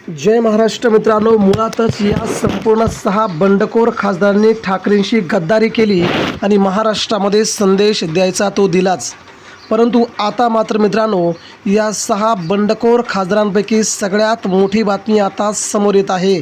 जय महाराष्ट्र मित्रांनो, मुळातच या संपूर्ण 6 बंडखोर खासदारांनी ठाकरेंशी गद्दारी केली आणि महाराष्ट्रामध्ये संदेश द्यायचा तो दिलाच. परंतु आता मात्र मित्रांनो, या 6 बंडखोर खासदारांपैकी सगळ्यात मोठी बातमी आता समोर येत आहे.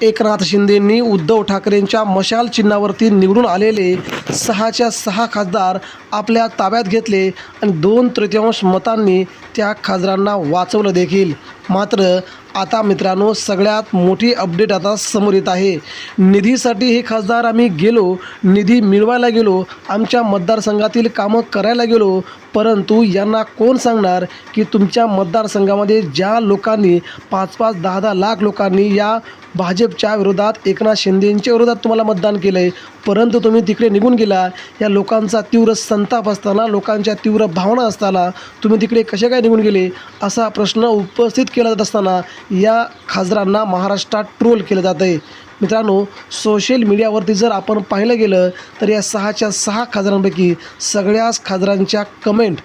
एकनाथ शिंदेंनी उद्धव ठाकरेंच्या मशाल चिन्हावरती निवडून आलेले 6च्या 6 खासदार आपल्या ताब्यात घेतले आणि 2/3 मतांनी त्या खासदारांना वाचवलं देखील. मात्र आता मित्रांनो, सगळ्यात मोठी अपडेट आता समोर येत आहे. निधीसाठी हे खासदार आम्ही गेलो, निधी मिळवायला गेलो, आमच्या मतदारसंघातील कामं करायला गेलो, परंतु यांना कोण सांगणार की तुमच्या मतदारसंघामध्ये ज्या लोकांनी 5-5, 10-10 लाख लोकांनी या भाजपच्या विरोधात, एकनाथ शिंदेंच्या विरोधात तुम्हाला मतदान केलं आहे, परंतु तुम्ही तिकडे निघून गेला. या लोकांचा तीव्र संताप असताना, लोकांच्या तीव्र भावना असताना तुम्ही तिकडे कसे काय निघून गेले, असा प्रश्न उपस्थित केला जात असताना या खासदारांना महाराष्ट्रात ट्रोल केलं जात आहे. मित्रांनो, सोशल मीडियावरती जर आपण पाहिलं गेलं तर या 6च्या 6 खासदारांपैकी सगळ्याच खासदारांच्या कमेंट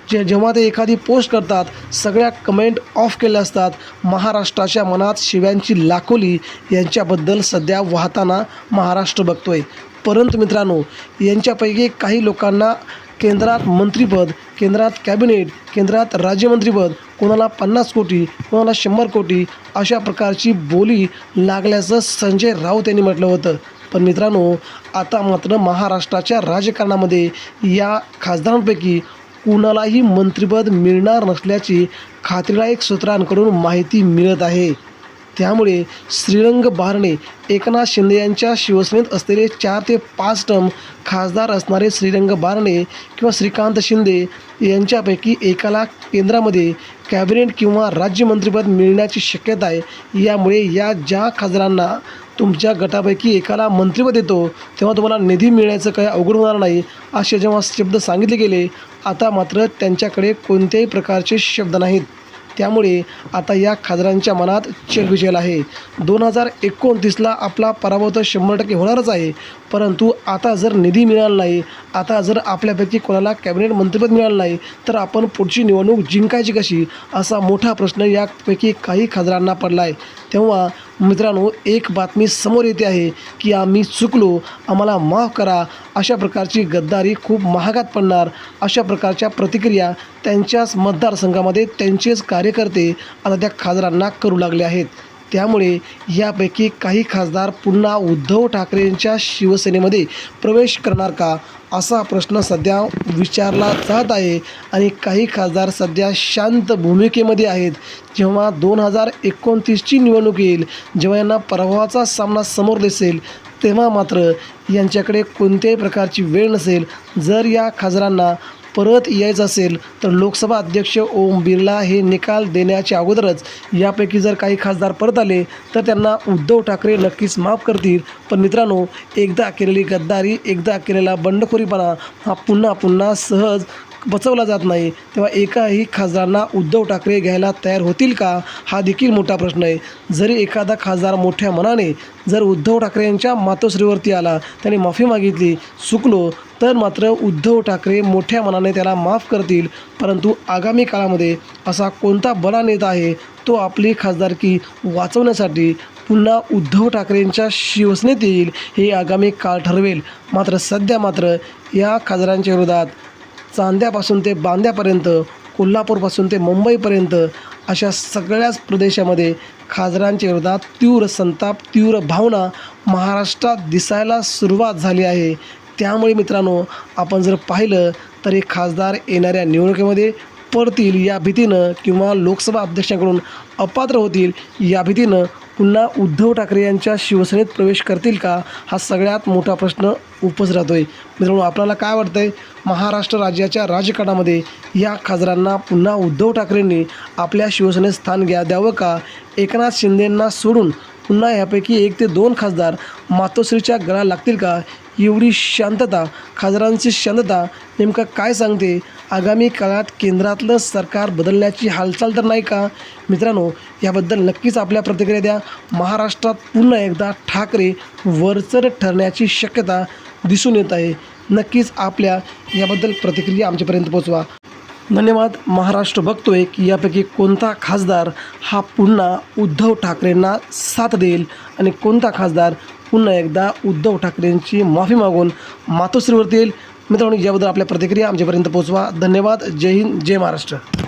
जेव्हा ते एखादी पोस्ट करतात, सगळ्या कमेंट ऑफ केल्या असतात. महाराष्ट्राच्या मनात शिव्यांची लाखोली यांच्याबद्दल सध्या वाहताना महाराष्ट्र बघतोय. परंतु मित्रांनो, यांच्यापैकी काही लोकांना केंद्रात मंत्रिपद, केंद्रात कॅबिनेट, केंद्रात राज्यमंत्रीपद, कोणाला 50 कोटी, कोणाला 100 कोटी अशा प्रकारची बोली लागल्याचं संजय राऊत यांनी म्हटलं होतं. पण मित्रांनो, आता मात्र महाराष्ट्राच्या राजकारणामध्ये या खासदारांपैकी कुणालाही मंत्रिपद मिळणार नसल्याची खात्रीलायक सूत्रांकडून माहिती मिळत आहे. त्यामुळे श्रीरंग बारणे, एकनाथ शिंदे यांच्या शिवसेनेत असलेले 4 ते 5 टर्म खासदार असणारे श्रीरंग बारणे किंवा श्रीकांत शिंदे यांच्यापैकी एकाला केंद्रामध्ये कॅबिनेट किंवा राज्यमंत्रीपद मिळण्याची शक्यता आहे. यामुळे या ज्या खासदारांना तुमच्या गटापैकी एकाला मंत्रिपद येतो तेव्हा तुम्हाला निधी मिळण्याचं काही अवघड होणार नाही असे जेव्हा शब्द सांगितले गेले, आता मात्र त्यांच्याकडे कोणत्याही प्रकारचे शब्द नाहीत. त्यामुळे आता या खासदारांच्या मनात चलबिचल आहे. 2029ला आपला पराभव तर 100% होणारच आहे, परंतु आता जर निधी मिळाला नाही, आता जर आपल्यापैकी कोणाला कॅबिनेट मंत्रिपद मिळालं नाही, तर आपण पुढची निवडणूक जिंकायची कशी, असा मोठा प्रश्न यापैकी काही खासदारांना पडला आहे. तेव्हा मित्रांनो, एक बातमी समोर येते आहे की आम्ही चुकलो, आम्हाला माफ करा, अशा प्रकारची गद्दारी खूप महागात पडणार, अशा प्रकारच्या प्रतिक्रिया त्यांच्याच मतदारसंघामध्ये त्यांचेच कार्यकर्ते आता त्या खासदारांना करू लागले आहेत. त्यामुळे यापैकी काही खासदार पुन्हा उद्धव ठाकरेंच्या शिवसेनेमध्ये प्रवेश करणार का, असा प्रश्न सध्या विचारला जात आहे. आणि काही खासदार सध्या शांत भूमिकेमध्ये आहेत. जेव्हा 2029ची निवडणूक येईल, जेव्हा यांना पराभवाचा सामना समोर दिसेल, तेव्हा मात्र यांच्याकडे कोणत्याही प्रकारची वेळ नसेल. जर या खासदारांना परत यायचं असेल तर लोकसभा अध्यक्ष ओम बिर्ला हे निकाल देण्याच्या अगोदरच यापैकी जर काही खासदार परत आले तर त्यांना उद्धव ठाकरे नक्कीच माफ करतील. पण मित्रांनो, एकदा केलेली गद्दारी, एकदा केलेला बंडखोरीपणा हा पुन्हा पुन्हा सहज बचवला जात नाही. तेव्हा एकाही खासदारांना उद्धव ठाकरे घ्यायला तयार होतील का, हा देखील मोठा प्रश्न आहे. जरी एखादा खासदार मोठ्या मनाने जर उद्धव ठाकरे यांच्या मातोश्रीवरती आला, त्याने माफी मागितली, चुकलो, तर मात्र उद्धव ठाकरे मोठ्या मनाने त्याला माफ करतील. परंतु आगामी काळामध्ये असा कोणता बडा नेता आहे तो आपली खासदारकी वाचवण्यासाठी पुन्हा उद्धव ठाकरेंच्या शिवसेनेत येईल, हे आगामी काळ ठरवेल. मात्र सध्या मात्र या खासदारांच्या विरोधात चांद्यापासून ते बांद्यापर्यंत, कोल्हापूरपासून ते मुंबईपर्यंत अशा सगळ्याच प्रदेशामध्ये खासदारांच्या विरोधात तीव्र संताप, तीव्र भावना महाराष्ट्रात दिसायला सुरुवात झाली आहे. त्यामुळे मित्रांनो, आपण जर पाहिलं तर हे खासदार येणाऱ्या निवडणुकीमध्ये पडतील या भीतीनं किंवा लोकसभा अध्यक्षांकडून अपात्र होतील या भीतीनं पुन्हा उद्धव ठाकरे यांच्या शिवसेनेत प्रवेश करतील का, हा सगळ्यात मोठा प्रश्न उपस्थित राहतो आहे. मित्रांनो, आपल्याला काय वाटतं आहे, महाराष्ट्र राज्याच्या राजकारणामध्ये या खासदारांना पुन्हा उद्धव ठाकरेंनी आपल्या शिवसेनेत स्थान द्यावं का, एकनाथ शिंदेंना सोडून पुन्हा यापैकी 1 ते 2 खासदार मातोश्रीच्या गळा लागतील का, एवढी शांतता, खासदारांची शांतता नेमकं काय सांगते? आगामी काळात केंद्रातलं सरकार बदलण्याची हालचाल तर नाही का? मित्रांनो, याबद्दल नक्कीच आपल्या प्रतिक्रिया द्या. महाराष्ट्रात पुन्हा एकदा ठाकरे वरचढ ठरण्याची शक्यता दिसून येत आहे. नक्कीच आपल्या याबद्दल प्रतिक्रिया आमच्यापर्यंत पोचवा. धन्यवाद. महाराष्ट्र बघतोय की यापैकी कोणता खासदार हा पुन्हा उद्धव ठाकरेंना साथ देईल आणि कोणता खासदार पुन्हा एकदा उद्धव ठाकरेंची माफी मागून मातोश्रीवरती येईल. मित्रांनो, याबद्दल आपल्या प्रतिक्रिया आमच्यापर्यंत पोहोचवा. धन्यवाद. जय हिंद, जय महाराष्ट्र.